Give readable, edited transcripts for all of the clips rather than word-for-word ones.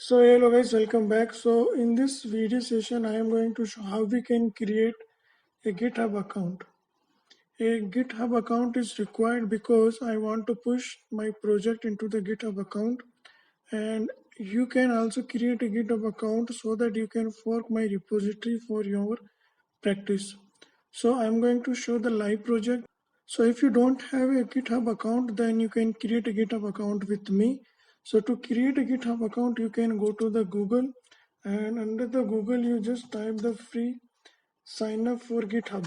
So hello guys, welcome back. So in this video session I am going to show how we can create a GitHub account. A GitHub account is required because I want to push my project into the GitHub account, and you can also create a GitHub account so that you can fork my repository for your practice. So I'm going to show the live project. So if you don't have a GitHub account, then you can create a GitHub account with me. So to create a GitHub account, you can go to the Google, and under the Google, you just type the free sign up for GitHub.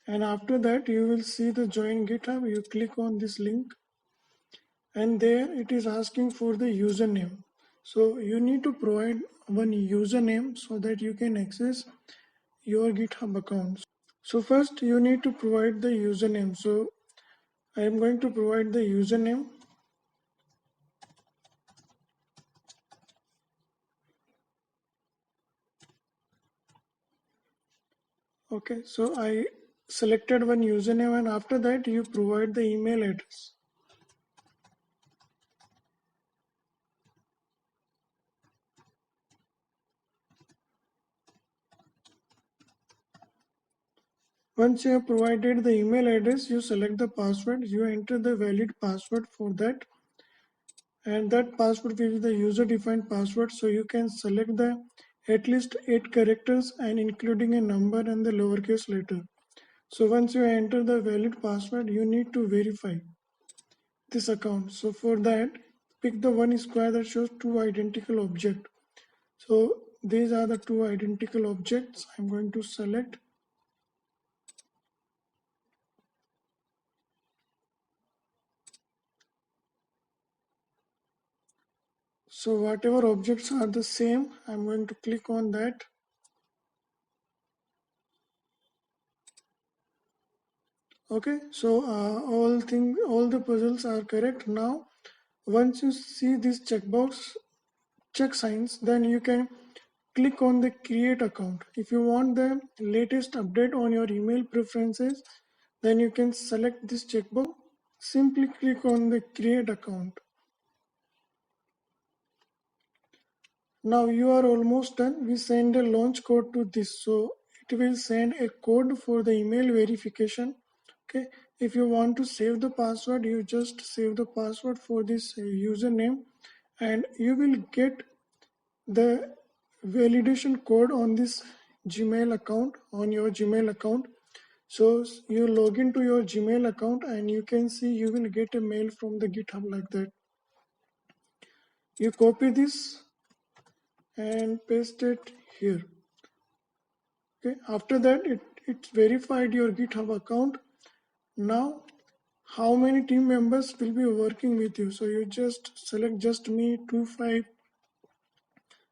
And after that, you will see the join GitHub. You click on this link, and there it is asking for the username. So you need to provide one username so that you can access your GitHub account. So first you need to provide the username. So I am going to provide the username. Okay, so I selected one username, and after that you provide the email address. Once you have provided the email address, you select the password, you enter the valid password for that, and that password will be the user defined password. So you can select the at least 8 characters and including a number and the lowercase letter. So once you enter the valid password, you need to verify this account. So for that, pick the one square that shows two identical objects. So these are the two identical objects. I'm going to select. So whatever objects are the same, I'm going to click on that. Okay, so all the puzzles are correct. Now once you see this check signs, then you can click on the create account. If you want the latest update on your email preferences, then you can select this checkbox. Simply click on the create account. Now you are almost done. We send a launch code to this, so it will send a code for the email verification. Okay, if you want to save the password, you just save the password for this username, and you will get the validation code on this Gmail account, on your Gmail account. So you log into your Gmail account, and you can see you will get a mail from the GitHub like that. You copy this and paste it here. Okay, after that it's verified your GitHub account. Now how many team members will be working with you? So you just select just me, 2, 5,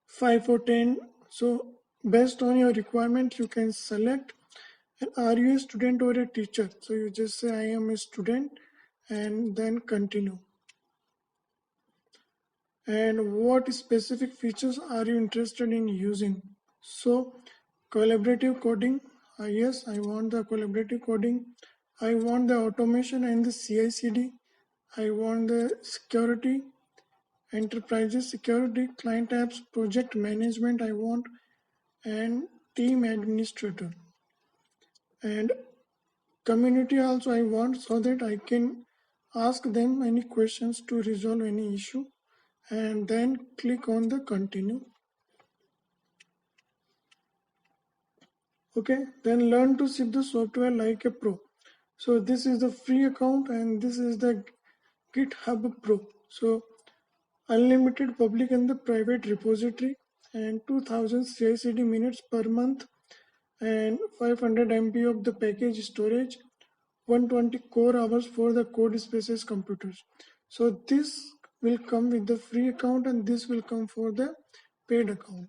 5 or 10. So based on your requirement, you can select. And are you a student or a teacher? So you just say I am a student and then continue. And what specific features are you interested in using? So collaborative coding, yes, I want the collaborative coding. I want the automation and the CI/CD. I want the security, enterprises security, client apps, project management I want, and team administrator. And community also I want, so that I can ask them any questions to resolve any issue, and then click on the continue. Okay, then learn to ship the software like a pro. So this is the free account, and this is the GitHub Pro. So unlimited public and the private repository, and 2000 CI/CD minutes per month, and 500 MB of the package storage, 120 core hours for the code spaces computers. So this will come with the free account, and this will come for the paid account.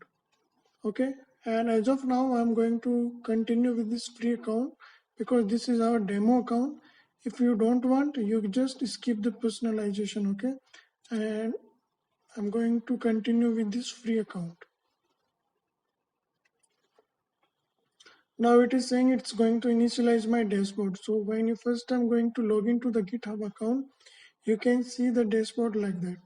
Okay, and as of now I'm going to continue with this free account because this is our demo account. If you don't want, you just skip the personalization. Okay, and I'm going to continue with this free account. Now it is saying it's going to initialize my dashboard. So when you first time going to log into the GitHub account, you can see the dashboard like that.